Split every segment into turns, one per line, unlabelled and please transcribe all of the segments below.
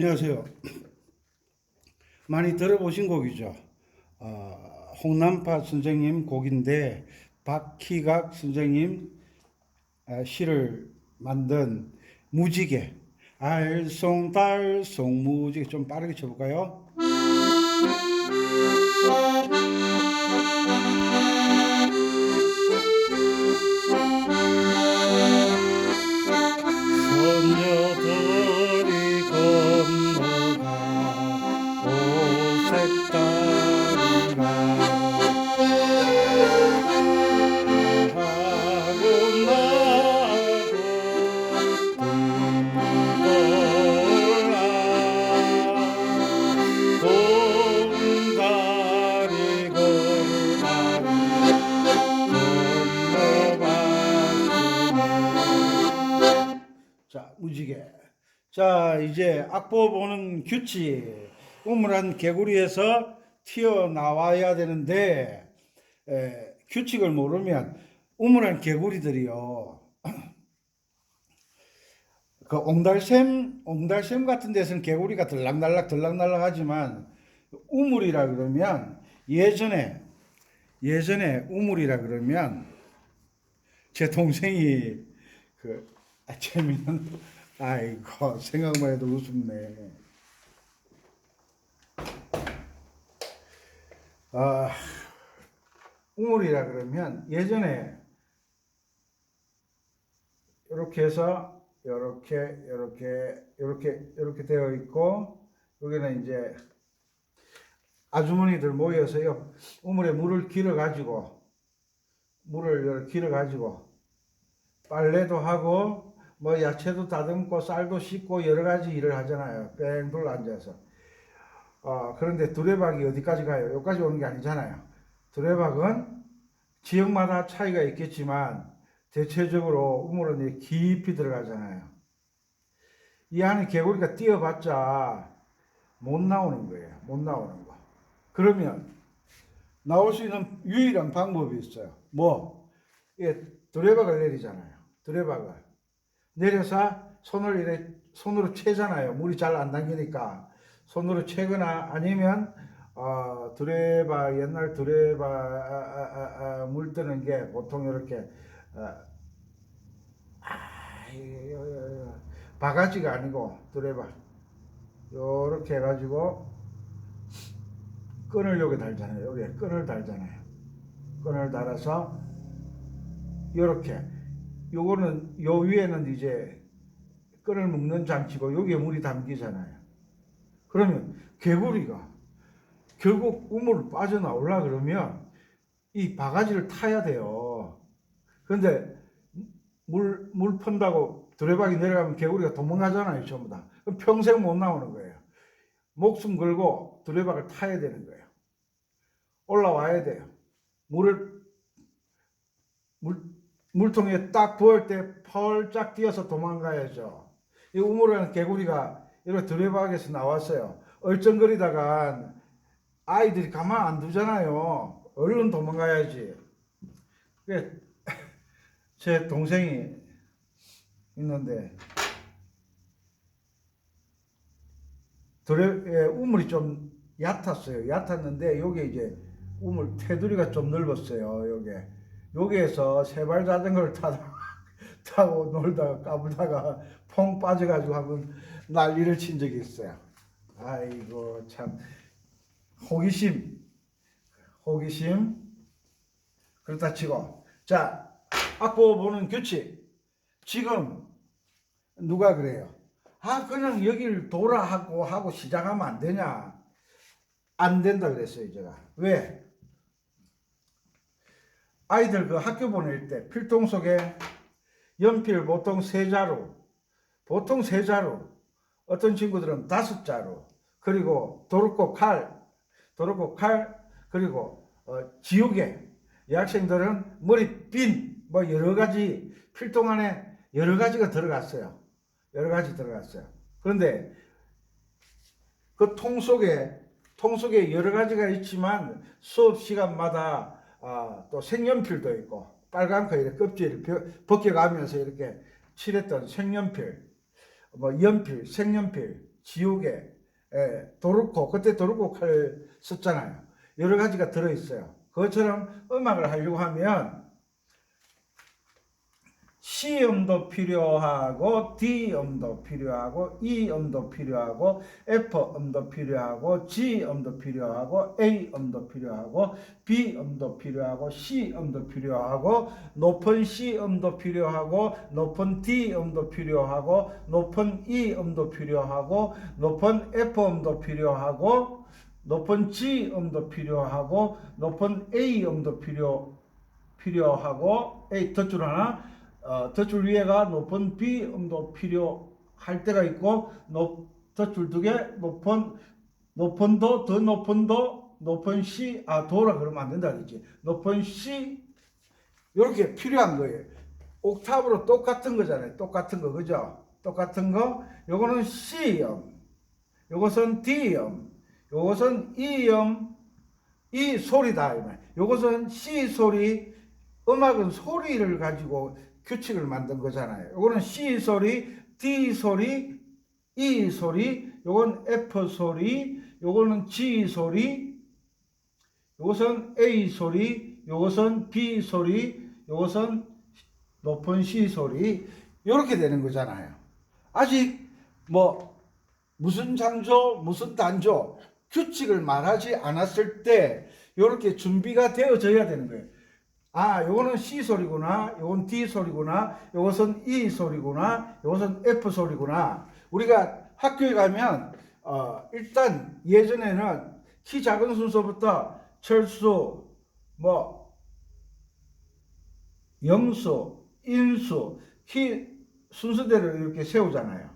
안녕하세요. 많이 들어보신 곡이죠. 홍남파 선생님 곡인데 박희각 선생님 시를 만든 무지개. 알쏭달쏭 무지개. 좀 빠르게 쳐볼까요? 선녀들이 건너가 오색달인가 하고 나고 돌아 공다리 골다리 건너봤구나. 자, 무지개. 자, 이제 악보 보는 규칙. 우물한 개구리에서 튀어나와야 되는데, 규칙을 모르면 우물한 개구리들이요. 그 옹달샘 같은 데서는 개구리가 들락날락 하지만, 우물이라 그러면, 예전에 우물이라 그러면, 제 동생이 재미는, 아이고, 생각만 해도 우습네. 우물이라 그러면 예전에 이렇게 해서 이렇게 되어 있고, 여기는 이제 아주머니들 모여서요, 우물에 물을 길어 가지고 빨래도 하고 뭐 야채도 다듬고 쌀도 씻고 여러 가지 일을 하잖아요. 뺑 둘러 앉아서. 그런데 두레박이 어디까지 가요? 여기까지 오는 게 아니잖아요. 두레박은 지역마다 차이가 있겠지만 대체적으로 우물은 깊이 들어가잖아요. 이 안에 개구리가 뛰어봤자 못 나오는 거예요. 못 나오는 거. 그러면 나올 수 있는 유일한 방법이 있어요. 뭐? 두레박을 내리잖아요. 두레박을 내려서 손으로 채잖아요. 물이 잘 안 당기니까 손으로 채거나 아니면 옛날 두레박 물 뜨는 게 보통 이렇게 바가지가 아니고 두레박 요렇게 해가지고 끈을 여기 달잖아요. 여기에 끈을 달잖아요. 끈을 달아서 요렇게, 요거는 요 위에는 이제 끈을 묶는 장치고 여기에 물이 담기잖아요. 그러면 개구리가 결국 우물을 빠져나오려 그러면 이 바가지를 타야 돼요. 그런데 물 푼다고 두레박이 내려가면 개구리가 도망가잖아요, 전부 다. 그럼 평생 못 나오는 거예요. 목숨 걸고 두레박을 타야 되는 거예요. 올라와야 돼요. 물통에 딱 부을 때 펄짝 뛰어서 도망가야죠. 이 우물하는 개구리가 이렇게 두레박에서 나왔어요. 얼쩡거리다가 아이들이 가만 안 두잖아요. 얼른 도망가야지. 제 동생이 있는데 우물이 좀 얕았어요. 얕았는데 여기 이제 우물 테두리가 좀 넓었어요. 여기에서 세발 자전거를 타고 놀다가 까불다가 퐁 빠져가지고 한번 난리를 친 적이 있어요. 아이고 참 호기심 그렇다 치고, 자, 악보 보는 규칙. 지금 누가 그래요? 그냥 여길 돌아 하고 시작하면 안 되냐? 안 된다 그랬어요, 제가. 왜? 아이들 학교 보낼 때 필통 속에 연필 보통 3자루, 어떤 친구들은 5자루, 그리고 도르코 칼, 그리고 지우개, 여학생들은 머리핀, 뭐 여러 가지, 필통 안에 여러 가지가 들어갔어요. 그런데 그 통 속에 여러 가지가 있지만 수업 시간마다 또 색연필도 있고, 빨간 거 이렇게 껍질을 벗겨가면서 이렇게 칠했던 색연필, 뭐 연필, 색연필, 지옥에 도르코, 그때 도르코 칼 썼잖아요. 여러 가지가 들어있어요. 그것처럼 음악을 하려고 하면 C음도 필요하고 D음도 필요하고 E음도 필요하고 F음도 필요하고 G음도 필요하고 A음도 필요하고 B음도 필요하고 C음도 필요하고 높은 C음도 필요하고 높은 D음도 필요하고 높은 E음도 필요하고 높은 F음도 필요하고 높은 G음도 필요하고 높은 A음도 필요하고 덧줄 하나 덧줄 위에가 높은 B음도 필요할 때가 있고 덧줄 두 개 높은 도, 더 높은 도, 높은 C, 도라 그러면 안 된다 그랬지. 높은 C 이렇게 필요한 거예요. 옥탑으로 똑같은 거잖아요. 똑같은 거 그죠? 똑같은 거. 요거는 C음, 요것은 D음, 요것은 E음, 이 소리다. 요것은 C 소리. 음악은 소리를 가지고 규칙을 만든 거잖아요. 요거는 C 소리, D 소리, E 소리, 요건 F 소리, 요거는 G 소리, 요것은 A 소리, 요것은 B 소리, 요것은 높은 C 소리. 이렇게 되는 거잖아요. 아직 뭐 무슨 장조, 무슨 단조 규칙을 말하지 않았을 때 이렇게 준비가 되어져야 되는 거예요. 요거는 C 소리구나, 요건 D 소리구나, 요것은 E 소리구나, 요것은 F 소리구나. 우리가 학교에 가면 일단 예전에는 키 작은 순서부터 철수, 영수, 인수, 키 순서대로 이렇게 세우잖아요.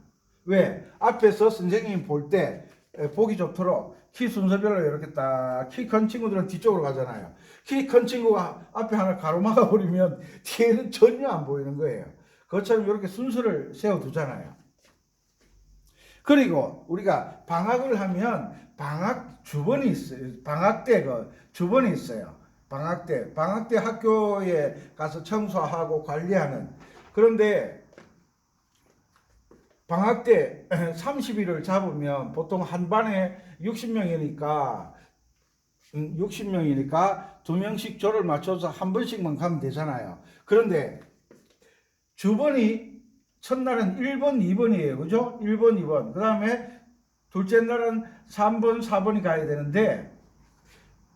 왜? 앞에서 선생님이 볼 때 보기 좋도록 키 순서별로 이렇게 딱, 키 큰 친구들은 뒤쪽으로 가잖아요. 키 큰 친구가 앞에 하나 가로막아 버리면 뒤에는 전혀 안 보이는 거예요. 그것처럼 이렇게 순서를 세워두잖아요. 그리고 우리가 방학을 하면 방학 주번이 있어요. 방학 때 주번이 있어요. 방학 때 학교에 가서 청소하고 관리하는. 그런데 방학 때 30일을 잡으면 보통 한 반에 60명이니까 2명씩 조를 맞춰서 한 번씩만 가면 되잖아요. 그런데 주번이 첫날은 1번, 2번이에요. 그죠? 1번, 2번. 그 다음에 둘째 날은 3번, 4번이 가야 되는데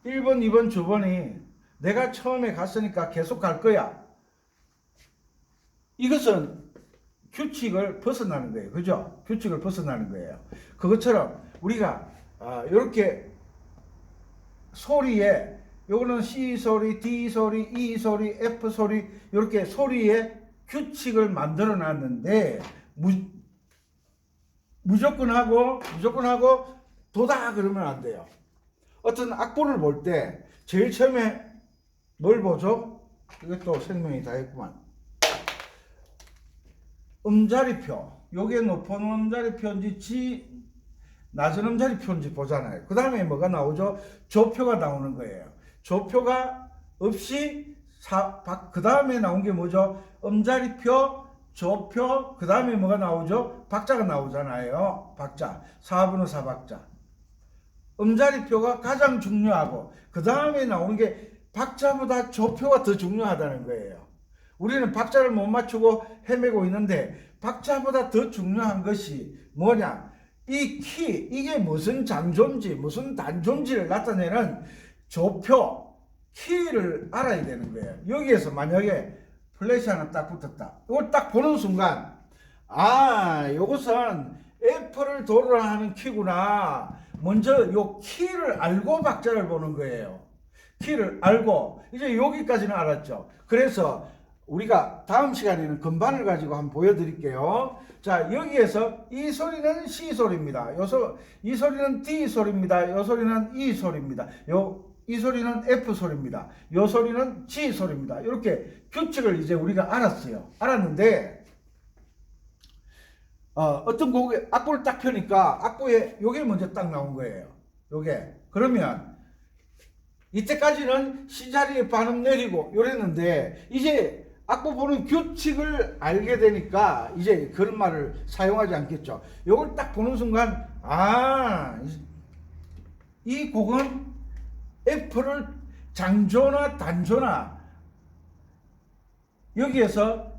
1번, 2번 주번이 내가 처음에 갔으니까 계속 갈 거야. 이것은 규칙을 벗어나는 거예요. 그죠? 규칙을 벗어나는 거예요. 그것처럼 우리가 이렇게 소리에 요거는 C 소리, D 소리, E 소리, F 소리 이렇게 소리에 규칙을 만들어 놨는데 무조건 하고 도다 그러면 안 돼요. 어떤 악보를 볼 때 제일 처음에 뭘 보죠? 이것도 설명이 다 했구만. 음자리표. 요게 높은 음자리표인지 낮은 음자리표인지 보잖아요. 그 다음에 뭐가 나오죠? 조표가 나오는 거예요. 조표가 없이 그 다음에 나온 게 뭐죠? 음자리표, 조표, 그 다음에 뭐가 나오죠? 박자가 나오잖아요. 박자. 4분의 4박자. 음자리표가 가장 중요하고 그 다음에 나오는 게 박자보다 조표가 더 중요하다는 거예요. 우리는 박자를 못 맞추고 헤매고 있는데 박자보다 더 중요한 것이 뭐냐? 이 키, 이게 무슨 장조인지 무슨 단조인지를 나타내는 조표, 키를 알아야 되는 거예요. 여기에서 만약에 플래시 하나 딱 붙었다. 이걸 딱 보는 순간 요것은 F를 도를 하는 키구나. 먼저 요 키를 알고 박자를 보는 거예요. 키를 알고 이제 여기까지는 알았죠. 그래서 우리가 다음 시간에는 건반을 가지고 한번 보여드릴게요. 자, 여기에서 이 소리는 C 소리입니다. 이 소리는 D 소리입니다. 이 소리는 E 소리입니다. 이 소리는 F 소리입니다. 이 소리는 G 소리입니다. 이렇게 규칙을 이제 우리가 알았어요. 알았는데 어떤 곡에 악보를 딱 펴니까 악보에 요게 먼저 딱 나온 거예요. 요게. 그러면 이때까지는 C 자리에 반음 내리고 이랬는데 이제 악보 보는 규칙을 알게 되니까 이제 그런 말을 사용하지 않겠죠. 이걸 딱 보는 순간 이 곡은 F를 장조나 단조나, 여기에서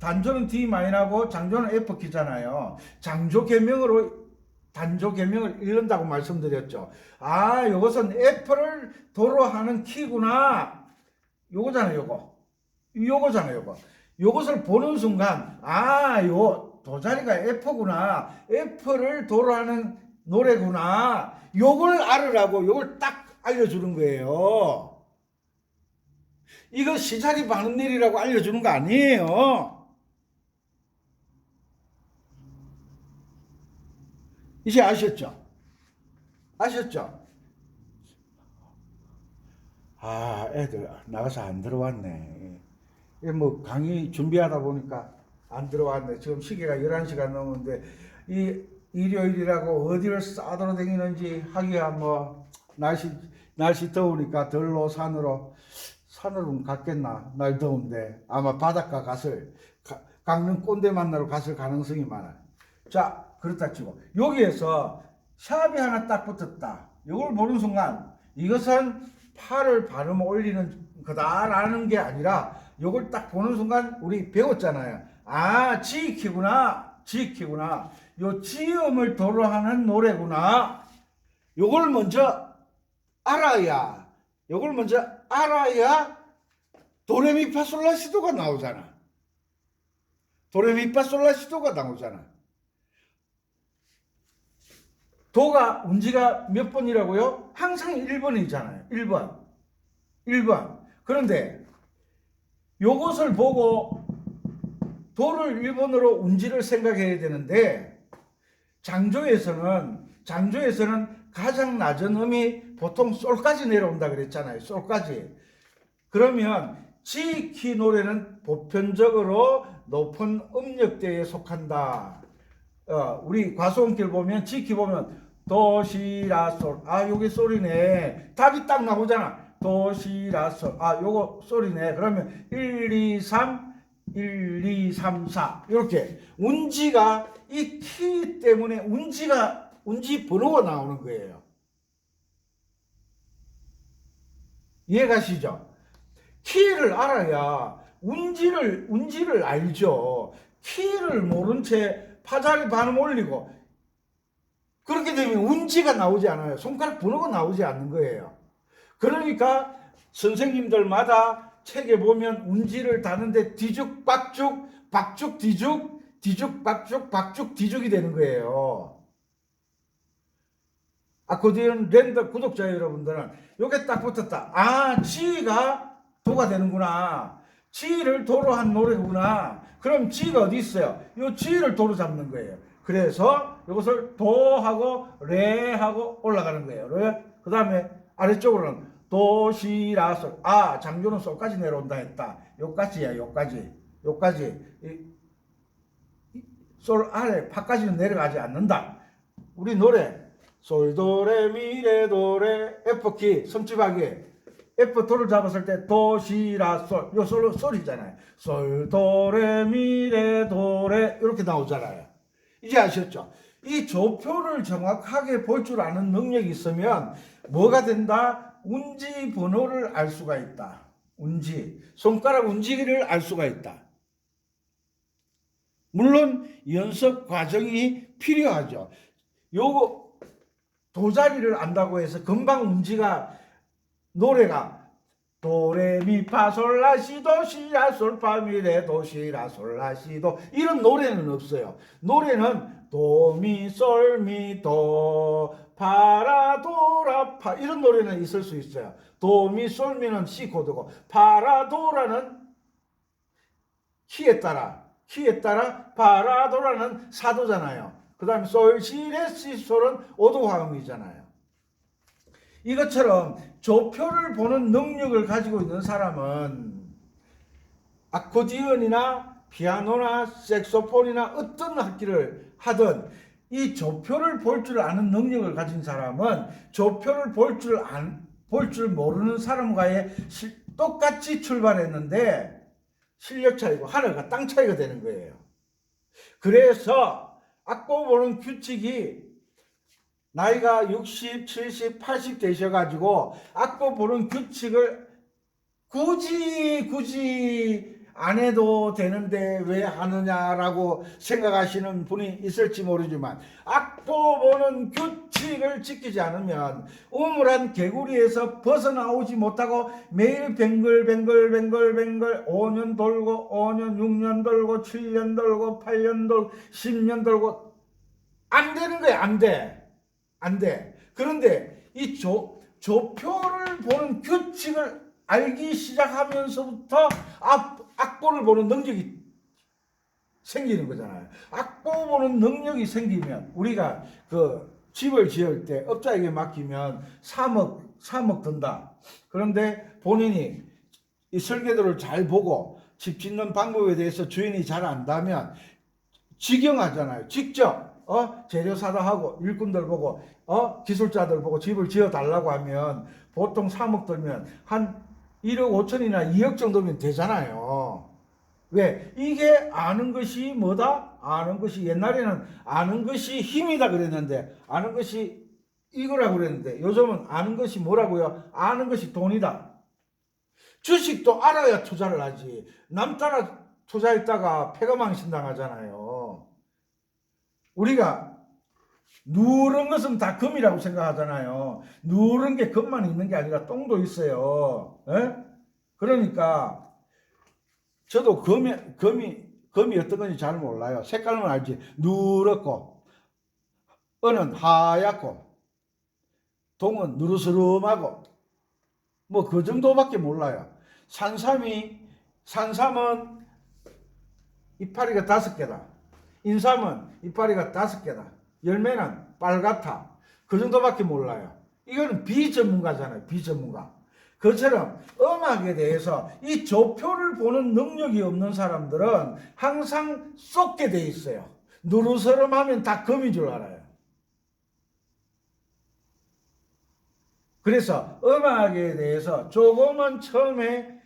단조는 D 마이너고 장조는 F 키잖아요. 장조 개명으로 단조 개명을 읽는다고 말씀드렸죠. 이것은 F를 도로 하는 키구나. 요거잖아요. 요거잖아요. 요것을 보는 순간 요 도자리가 F구나. F를 도로 하는 노래구나. 요걸 알으라고 요걸 딱 알려주는 거예요. 이거 시작이 많은 일이라고 알려주는 거 아니에요. 이제 아셨죠? 애들 나가서 안 들어왔네. 뭐 강의 준비하다 보니까 안 들어왔네. 지금 시계가 11시가 넘었는데 이 일요일이라고 어디를 싸돌아다니는지 하기야 뭐 날씨 더우니까 들로 산으로 갔겠나. 날 더운데 아마 바닷가 강릉 꼰대 만나러 갔을 가능성이 많아요. 자, 그렇다 치고 여기에서 샵이 하나 딱 붙었다. 이걸 보는 순간 이것은 팔을 발음 올리는 거다라는 게 아니라 이걸 딱 보는 순간 우리 배웠잖아요. 지키구나. 요 지음을 도로 하는 노래구나. 요걸 먼저 알아야 도레미파솔라시도가 나오잖아. 도가 운지가 몇 번이라고요? 항상 1번이잖아요. 1번. 그런데 요것을 보고 도를 1번으로 운지를 생각해야 되는데 장조에서는 가장 낮은 음이 보통 솔까지 내려온다 그랬잖아요. 솔까지. 그러면 지키 노래는 보편적으로 높은 음역대에 속한다. 우리 과소음길 보면 지키 보면 도시라솔, 요게 솔이네. 답이 딱 나오잖아. 도시라솔, 요거 솔이네. 그러면 1, 2, 3 이렇게 운지가 이 키 때문에 운지 번호가 나오는 거예요. 이해가시죠? 키를 알아야 운지를 알죠. 키를 모른 채 파자리 반음 올리고 그렇게 되면 운지가 나오지 않아요. 손가락 번호가 나오지 않는 거예요. 그러니까 선생님들마다 책에 보면 운지를 다는데 뒤죽박죽, 박죽 뒤죽, 뒤죽박죽, 박죽 뒤죽이 되는 거예요. 아코디언 랜더 구독자 여러분들은 요게 딱 붙었다. 지가 도가 되는구나. 지를 도로 한 노래구나. 그럼 지가 어디 있어요? 요 지를 도로 잡는 거예요. 그래서 이것을 도하고 레하고 올라가는 거예요. 그 다음에 아래쪽으로는 도시라솔. 장조는 솔까지 내려온다 했다. 요까지야. 솔 아래 파까지는 내려가지 않는다. 우리 노래 솔도레미레도레 F키 섬집하기 F도를 잡았을 때 도시라솔, 요 솔이잖아요. 솔도레미레도레 이렇게 나오잖아요. 이제 아셨죠? 이 조표를 정확하게 볼 줄 아는 능력이 있으면 뭐가 된다? 운지 번호를 알 수가 있다. 손가락 운지기를 알 수가 있다. 물론 연습 과정이 필요하죠. 요거 도자리를 안다고 해서 금방 운지가 노래가 도레미파솔라시도 시라솔파미레 도시라솔라시도 이런 노래는 없어요. 노래는 도미솔미도 파라도라파 이런 노래는 있을 수 있어요. 도미솔미는 C 코드고 파라도라는 키에 따라 파라도라는 사도잖아요. 그 다음에 솔시레시솔은 오도 화음이잖아요. 이것처럼 조표를 보는 능력을 가지고 있는 사람은 아코디언이나 피아노나 색소폰이나 어떤 악기를 하든 이 조표를 볼 줄 아는 능력을 가진 사람은 조표를 볼 줄 모르는 사람과의 똑같이 출발했는데 실력 차이고 하늘과 땅 차이가 되는 거예요. 그래서 악보 보는 규칙이 나이가 60, 70, 80 되셔가지고 악보 보는 규칙을 굳이 안 해도 되는데 왜 하느냐라고 생각하시는 분이 있을지 모르지만, 악보 보는 규칙을 지키지 않으면 우물한 개구리에서 벗어나오지 못하고 매일 뱅글뱅글 5년 돌고 5년 6년 돌고 7년 돌고 8년 돌고 10년 돌고 안 되는 거야. 안 돼. 그런데 이 조표를 보는 규칙을 알기 시작하면서부터 악보를 보는 능력이 생기는 거잖아요. 악보 보는 능력이 생기면, 우리가 그 집을 지을 때 업자에게 맡기면 3억 든다. 그런데 본인이 이 설계도를 잘 보고 집 짓는 방법에 대해서 주인이 잘 안다면 직영하잖아요. 직접 재료 사다 하고 일꾼들 보고 기술자들 보고 집을 지어 달라고 하면 보통 3억 들면 한 1억 5천이나 2억 정도면 되잖아요. 왜? 이게 아는 것이 뭐다? 아는 것이, 옛날에는 아는 것이 힘이다 그랬는데, 아는 것이 이거라고 그랬는데, 요즘은 아는 것이 뭐라고요? 아는 것이 돈이다. 주식도 알아야 투자를 하지. 남 따라 투자했다가 폐가망신당하잖아요. 우리가 누런 것은 다 금이라고 생각하잖아요. 누런 게 금만 있는 게 아니라 똥도 있어요. 에? 그러니까 저도 금이 어떤 건지 잘 몰라요. 색깔만 알지. 누렇고, 은은 하얗고, 동은 누르스름하고, 뭐 그 정도밖에 몰라요. 산삼은 이파리가 5개다. 인삼은 이파리가 5개다. 열매는 빨갛다. 그 정도밖에 몰라요. 이거는 비전문가잖아요. 비전문가. 그처럼 음악에 대해서 이 조표를 보는 능력이 없는 사람들은 항상 쏟게 돼 있어요. 누르스름하면 다 금인 줄 알아요. 그래서 음악에 대해서 조금은 처음에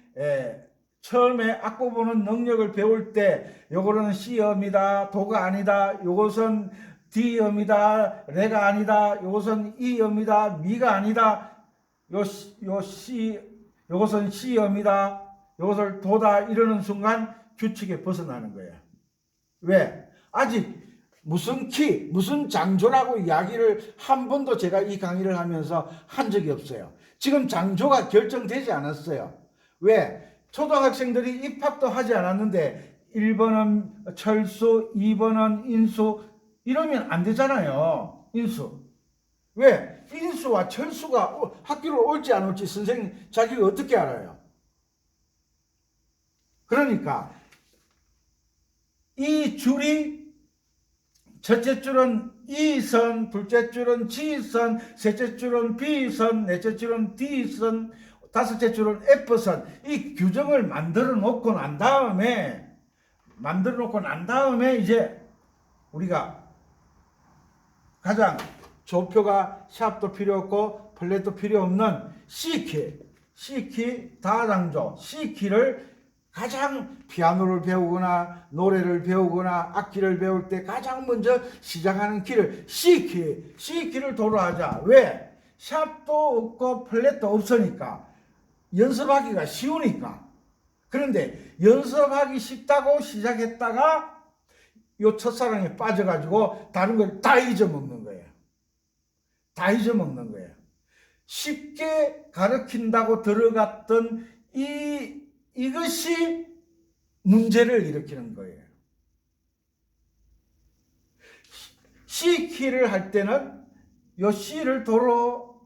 악보 보는 능력을 배울 때 요거는 C음이다, 도가 아니다, 요것은 D음이다, 레가 아니다, 요것은 E음이다, 미가 아니다, 요것은 C음이다, 요것을 도다, 이러는 순간 규칙에 벗어나는 거예요. 왜? 아직 무슨 무슨 장조라고 이야기를 한 번도 제가 이 강의를 하면서 한 적이 없어요. 지금 장조가 결정되지 않았어요. 왜? 초등학생들이 입학도 하지 않았는데 1번은 철수, 2번은 인수, 이러면 안 되잖아요. 인수. 왜? 인수와 철수가 학교를 올지 안 올지 선생님 자기가 어떻게 알아요? 그러니까 이 줄이 첫째 줄은 E선, 둘째 줄은 G선, 셋째 줄은 B선, 넷째 줄은 D선, 다섯째 줄은 F선. 이 규정을 만들어 놓고 난 다음에 이제 우리가 가장 조표가 샵도 필요 없고 플랫도 필요 없는 C키 다장조 C키를 가장 피아노를 배우거나 노래를 배우거나 악기를 배울 때 가장 먼저 시작하는 키를 C키를 도로 하자. 왜? 샵도 없고 플랫도 없으니까, 연습하기가 쉬우니까. 그런데 연습하기 쉽다고 시작했다가 요 첫사랑에 빠져가지고 다른 걸 다 잊어먹는 거예요. 쉽게 가르친다고 들어갔던 이것이 문제를 일으키는 거예요. C키를 할 때는 요 C를 도로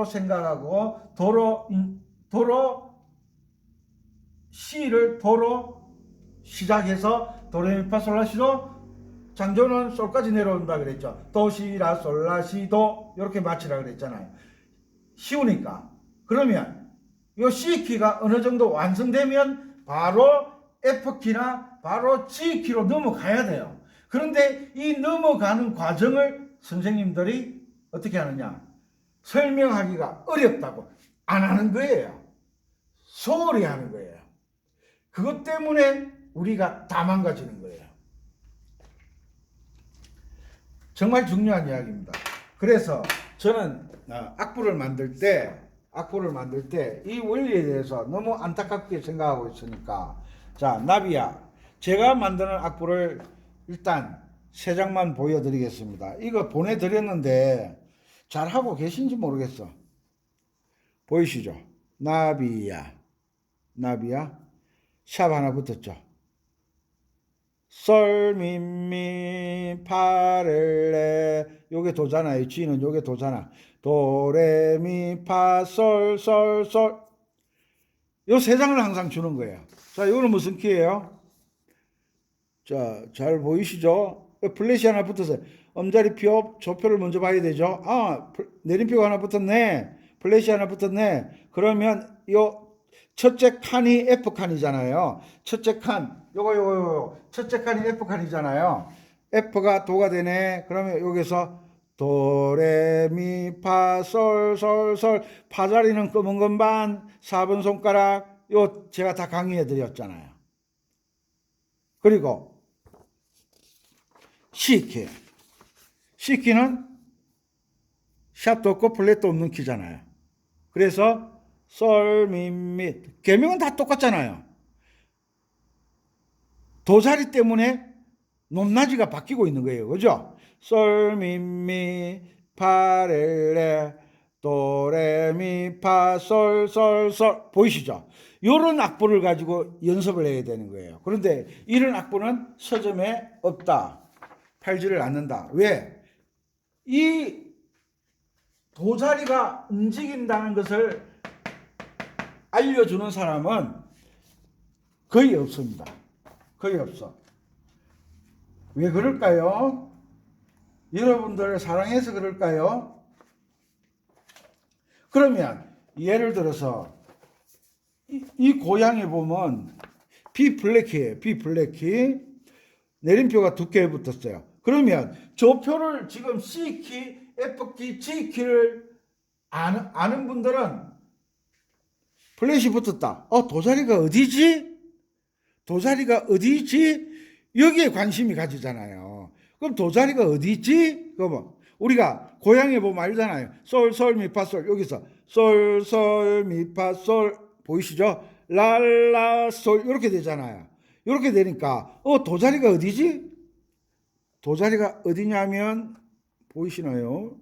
생각하고 C를 도로 시작해서 도레미파솔라시도, 장조는 솔까지 내려온다 그랬죠. 도시라 솔라시도 이렇게 맞추라 그랬잖아요. 쉬우니까. 그러면 요 C키가 어느 정도 완성되면 바로 F키나 바로 G키로 넘어가야 돼요. 그런데 이 넘어가는 과정을 선생님들이 어떻게 하느냐? 설명하기가 어렵다고 안 하는 거예요. 소홀히 하는 거예요. 그것 때문에 우리가 다 망가지는 거예요. 정말 중요한 이야기입니다. 그래서 저는 악보를 만들 때 이 원리에 대해서 너무 안타깝게 생각하고 있으니까, 자, 나비야, 제가 만드는 악보를 일단 3장만 보여드리겠습니다. 이거 보내드렸는데 잘하고 계신지 모르겠어. 보이시죠? 나비야 샵 하나 붙었죠. 솔, 미, 미, 파렐레, 요게 도잖아요. G는 요게 도잖아. 도, 레, 미, 파, 솔, 솔, 솔. 요 3장을 항상 주는 거예요. 자, 이거는 무슨 키예요? 자, 잘 보이시죠? 플래시 하나 붙었어요. 음자리표, 조표를 먼저 봐야 되죠. 아, 내림표가 하나 붙었네. 플래시 하나 붙었네. 그러면 요 첫째 칸이 F칸이잖아요. 첫째 칸, 요거. 첫째 칸이 F칸이잖아요. F가 도가 되네. 그러면 여기서 도, 레, 미, 파, 솔, 솔, 솔. 파자리는 검은 건반, 4번 손가락. 요 제가 다 강의해 드렸잖아요. 그리고 C키. C키는 샵도 없고 플랫도 없는 키잖아요. 그래서 솔, 미, 미. 계명은 다 똑같잖아요. 도자리 때문에 높낮이가 바뀌고 있는 거예요. 그죠? 솔, 미, 미, 파, 레, 레, 도, 레, 미, 파, 솔, 솔, 솔. 보이시죠? 이런 악보를 가지고 연습을 해야 되는 거예요. 그런데 이런 악보는 서점에 없다. 팔지를 않는다. 왜? 이 도자리가 움직인다는 것을 알려주는 사람은 거의 없습니다. 거의 없어. 왜 그럴까요? 여러분들을 사랑해서 그럴까요? 그러면 예를 들어서 이 고향에 보면 B 플랫키예요. B 플랫키. 내림표가 2개 붙었어요. 그러면 조표를 지금 C키, F키, G키를 아는 분들은 플랫이 붙었다. 도자리가 어디지? 여기에 관심이 가지잖아요. 그럼 도자리가 어디지? 그러면 우리가 고향에 보면 알잖아요. 솔, 솔, 미, 파, 솔. 여기서 솔, 솔, 미, 파, 솔. 보이시죠? 랄라, 솔. 이렇게 되잖아요. 이렇게 되니까 도자리가 어디지? 도자리가 어디냐면 보이시나요?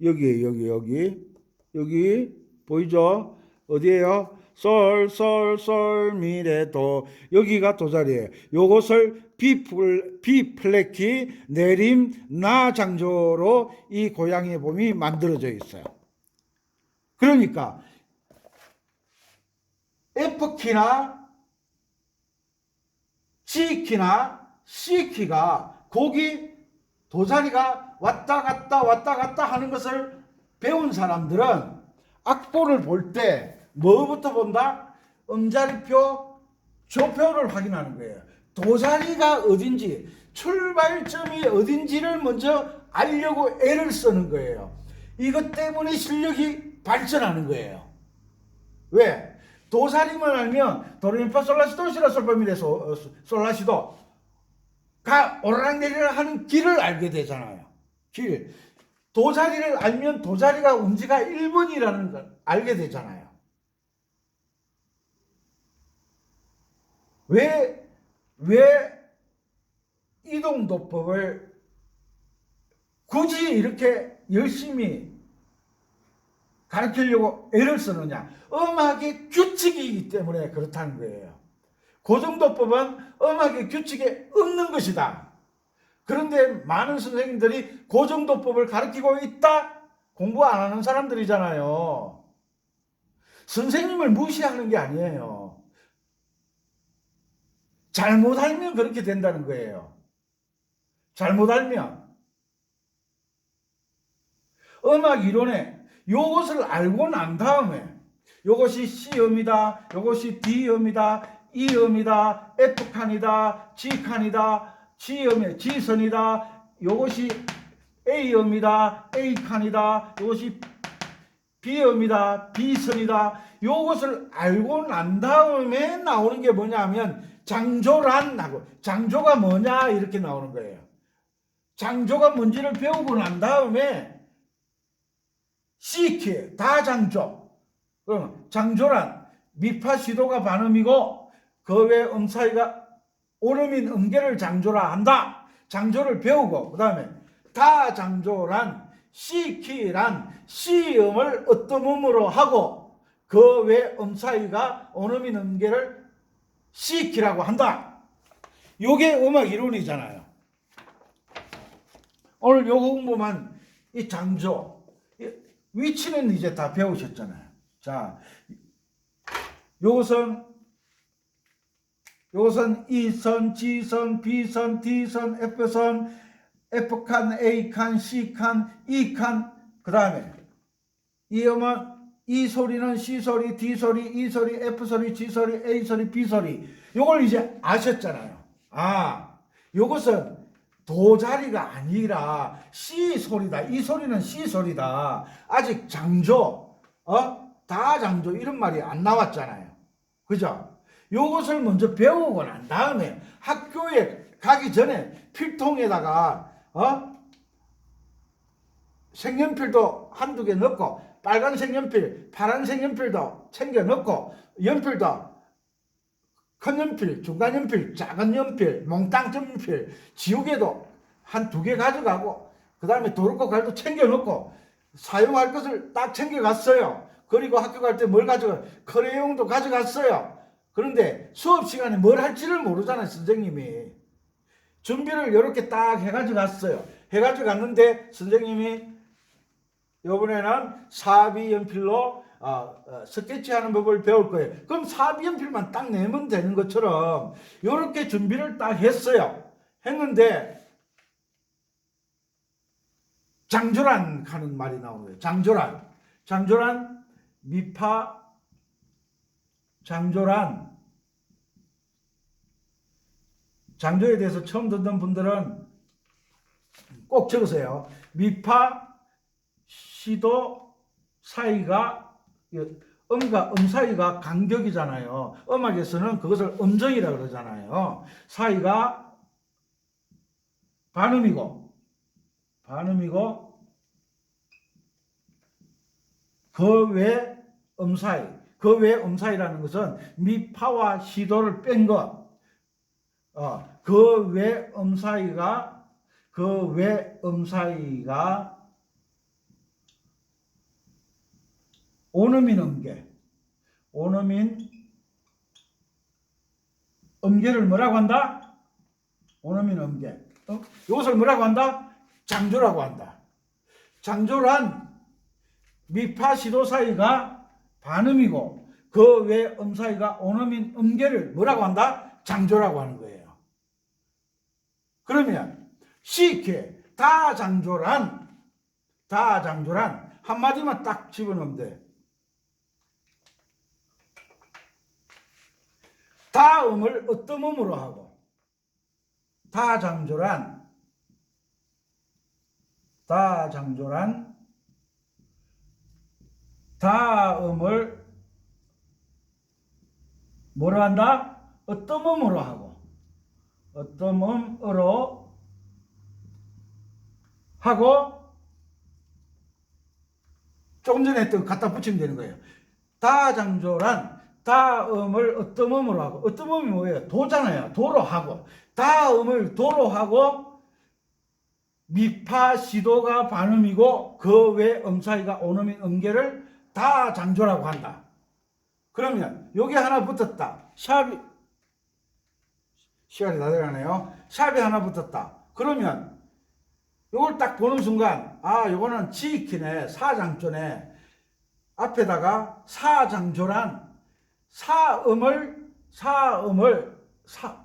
여기에요. 여기 보이죠? 어디에요? 솔, 솔, 솔, 미, 레, 도. 여기가 도자리예요. 요것을 B 플랫키, 내림, 나 장조로 이 고양이의 봄이 만들어져 있어요. 그러니까 F키나 G키나 C키가 거기 도자리가 왔다 갔다 하는 것을 배운 사람들은 악보를 볼 때 뭐부터 본다? 음자리표, 조표를 확인하는 거예요. 도자리가 어딘지, 출발점이 어딘지를 먼저 알려고 애를 쓰는 거예요. 이것 때문에 실력이 발전하는 거예요. 왜? 도자리만 알면 도레미파 솔라시도 시라솔파미레 솔라시도 가 오르락내리락 하는 길을 알게 되잖아요. 길. 도자리를 알면 도자리가 운지가 1번이라는 걸 알게 되잖아요. 왜 이동도법을 굳이 이렇게 열심히 가르치려고 애를 쓰느냐? 음악의 규칙이기 때문에 그렇다는 거예요. 고정도법은 음악의 규칙에 없는 것이다. 그런데 많은 선생님들이 고정도법을 가르치고 있다? 공부 안 하는 사람들이잖아요. 선생님을 무시하는 게 아니에요. 잘못 알면 그렇게 된다는 거예요. 잘못 알면. 음악 이론에 요것을 알고 난 다음에 요것이 C음이다, 요것이 D음이다, E음이다, F칸이다, G칸이다, G음의 G선이다, 요것이 A음이다, A칸이다, 요것이 B음이다, B선이다. 요것을 알고 난 다음에 나오는 게 뭐냐면 장조란 나고, 장조가 뭐냐 이렇게 나오는 거예요. 장조가 뭔지를 배우고 난 다음에 시키 다장조. 그럼 장조란 미파시도가 반음이고 그 외 음사이가 오름인 음계를 장조라 한다. 장조를 배우고 그 다음에 다장조란 시키란 시음을 어떤 음으로 하고 그 외 음사이가 오름인 음계를 시키라고 한다. 요게 음악 이론이잖아요. 오늘 요거 공부만 이 장조 위치는 이제 다 배우셨잖아요. 자, 요것은 E선, G선, B선, D선, F선, F칸, A칸, C칸, E칸, 그 다음에 이 음은 E 소리는 C 소리, D 소리, E 소리, F 소리, G 소리, A 소리, B 소리. 요걸 이제 아셨잖아요. 아, 요것은 도 자리가 아니라 C 소리다. 이 소리는 C 소리다. 아직 장조, 다장조 이런 말이 안 나왔잖아요. 그죠? 요것을 먼저 배우고 난 다음에 학교에 가기 전에 필통에다가 색연필도 한두 개 넣고 빨간 색연필, 파란 색연필도 챙겨 넣고 연필도 큰 연필, 중간 연필, 작은 연필, 몽땅 연필, 지우개도 한 두 개 가져가고 그 다음에 도르코 칼도 챙겨 넣고 사용할 것을 딱 챙겨 갔어요. 그리고 학교 갈 때 뭘 가져가? 크레용도 가져갔어요. 그런데 수업 시간에 뭘 할지를 모르잖아요, 선생님이. 준비를 이렇게 딱 해가지고 갔어요. 해가지고 갔는데 선생님이 이번에는 사비 연필로 스케치하는 법을 배울 거예요. 그럼 사비 연필만 딱 내면 되는 것처럼 이렇게 준비를 딱 했어요. 했는데 장조란 하는 말이 나오는 거예요. 장조란 미파 장조에 대해서 처음 듣는 분들은 꼭 적으세요. 미파 시도 사이가 음과 음 사이가 간격이잖아요. 음악에서는 그것을 음정이라 그러잖아요. 사이가 반음이고 그 외 음 사이. 그 외 음 사이라는 것은 미파와 시도를 뺀 것. 그 외 음 사이가 오음인 음계를 뭐라고 한다? 오음인 음계. 이것을 뭐라고 한다? 장조라고 한다. 장조란 미파시도 사이가 반음이고 그 외 음 사이가 오음인 음계를 뭐라고 한다? 장조라고 하는 거예요. 그러면 시케 다장조란 한마디만 딱 집어넣으면 돼. 다음을 어떤 음으로 하고 다장조란 다음을 뭐로 한다? 어떤 음으로 하고 어떤 음으로 하고 조금 전에 했던 거 갖다 붙이면 되는 거예요. 다장조란 다음을 어떤 음으로 하고 어떤 음이 뭐예요? 도잖아요. 도로 하고 다음을 도로 하고 미파 시도가 반음이고 그 외 음 사이가 오음인 음계를 다장조라고 한다. 그러면 여기 하나 붙었다. 샵이 시간이 다 돼가네요. 샵이 하나 붙었다. 그러면 이걸 딱 보는 순간 요거는 지키네, 사장조네. 앞에다가 사장조란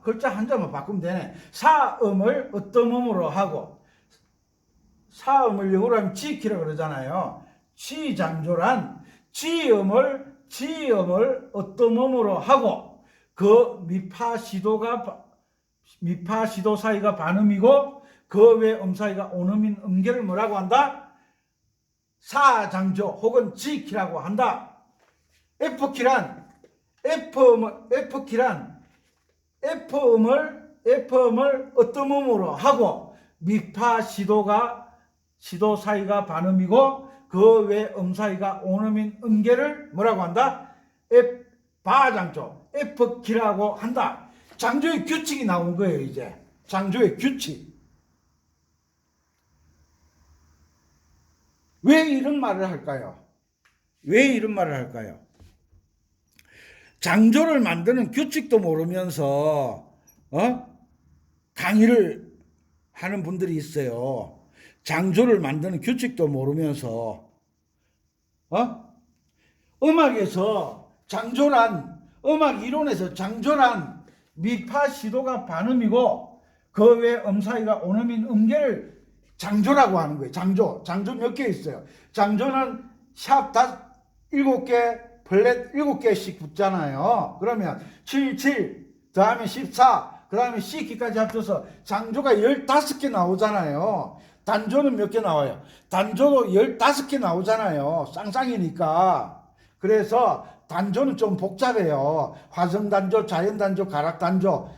글자 한 자만 바꾸면 되네. 사음을 어떤 음으로 하고 사음을 영어로 하면 지키라고 그러잖아요. 지장조란 지음을 어떤 음으로 하고 그 미파시도 사이가 반음이고 그 외 음 사이가 오음인 음계를 뭐라고 한다? 사장조 혹은 지키라고 한다. F음을 어떤 음으로 하고 미파 시도 사이가 반음이고 그 외 사이가 온음인 음계를 뭐라고 한다? 바장조 F키라고 한다. 장조의 규칙이 나온 거예요. 이제 장조의 규칙. 왜 이런 말을 할까요? 왜 이런 말을 할까요? 장조를 만드는 규칙도 모르면서 강의를 하는 분들이 있어요. 장조를 만드는 규칙도 모르면서 음악에서 장조란, 음악 이론에서 장조란 미파 시도가 반음이고 그 외 사이가 온음인 음계를 장조라고 하는 거예요. 장조 몇 개 있어요. 장조는 샵 7개, 플랫 7개씩 붙잖아요. 그러면 77, 그 다음에 14, 그 다음에 C키까지 합쳐서 장조가 15개 나오잖아요. 단조는 몇 개 나와요? 단조도 15개 나오잖아요. 쌍쌍이니까. 그래서 단조는 좀 복잡해요. 화성단조, 자연단조, 가락단조.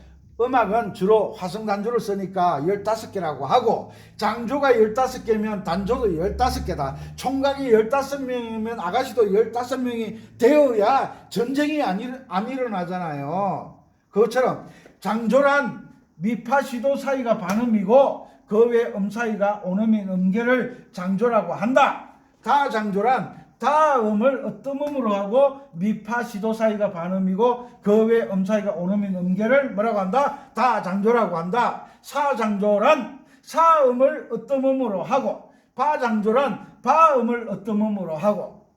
음악은 주로 화성단조를 쓰니까 15개라고 하고 장조가 15개면 단조도 15개다. 총각이 15명이면 아가씨도 15명이 되어야 전쟁이 안 일어나잖아요. 그것처럼 장조란 미파 시도 사이가 반음이고 그 외 사이가 온음인 음계를 장조라고 한다. 다장조란 다음을 어떤 음으로 하고 미파 시도 사이가 반음이고 그 외 사이가 온음인 음계를 뭐라고 한다? 다장조라고 한다. 사장조란 사음을 어떤 음으로 하고 바장조란 바음을 어떤 음으로 하고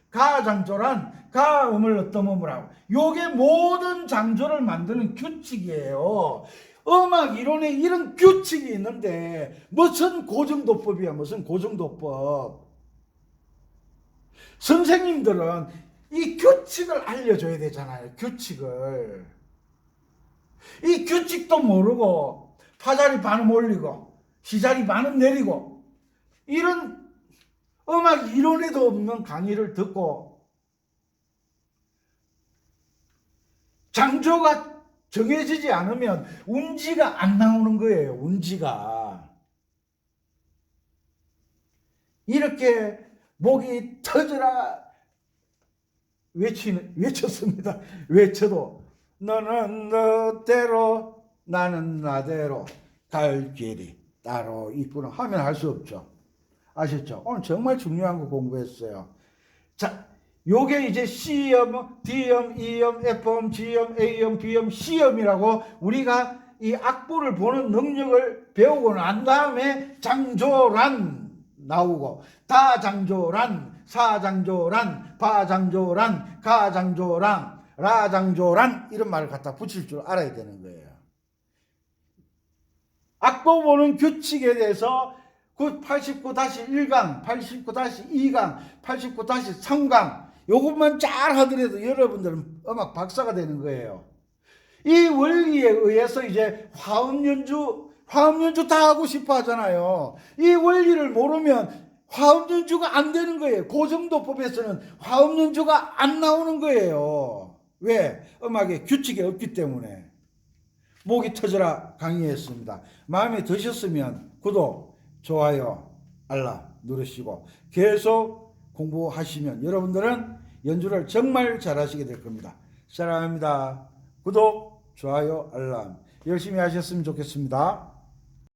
가장조란 가음을 어떤 음으로 하고 요게 모든 장조를 만드는 규칙이에요. 음악 이론에 이런 규칙이 있는데 무슨 고정도법이야. 무슨 고정도법. 선생님들은 이 규칙을 알려줘야 되잖아요. 규칙을. 이 규칙도 모르고 파자리 반음 올리고 시자리 반음 내리고 이런 음악 이론에도 없는 강의를 듣고 장조가 정해지지 않으면 운지가 안 나오는 거예요. 운지가. 이렇게 목이 터져라 외쳤습니다. 외쳐도 너는 너대로 나는 나대로 갈 길이 따로 있구나 하면 할 수 없죠. 아셨죠? 오늘 정말 중요한 거 공부했어요. 자, 요게 이제 C음, D음, E음, F음, G음, A음, B음, C음이라고 우리가 이 악보를 보는 능력을 배우고 난 다음에 장조란 나오고 다장조란, 사장조란, 바장조란, 가장조란, 라장조란 이런 말을 갖다 붙일 줄 알아야 되는 거예요. 악보 보는 규칙에 대해서 89-1강, 89-2강, 89-3강 요것만 잘 하더라도 여러분들은 음악 박사가 되는 거예요. 이 원리에 의해서 이제 화음연주 다 하고 싶어 하잖아요. 이 원리를 모르면 화음연주가 안 되는 거예요. 고정도법에서는 화음연주가 안 나오는 거예요. 왜? 음악에 규칙이 없기 때문에. 목이 터져라 강의했습니다. 마음에 드셨으면 구독, 좋아요, 알람 누르시고 계속 공부하시면 여러분들은 연주를 정말 잘하시게 될 겁니다. 사랑합니다. 구독, 좋아요, 알람 열심히 하셨으면 좋겠습니다.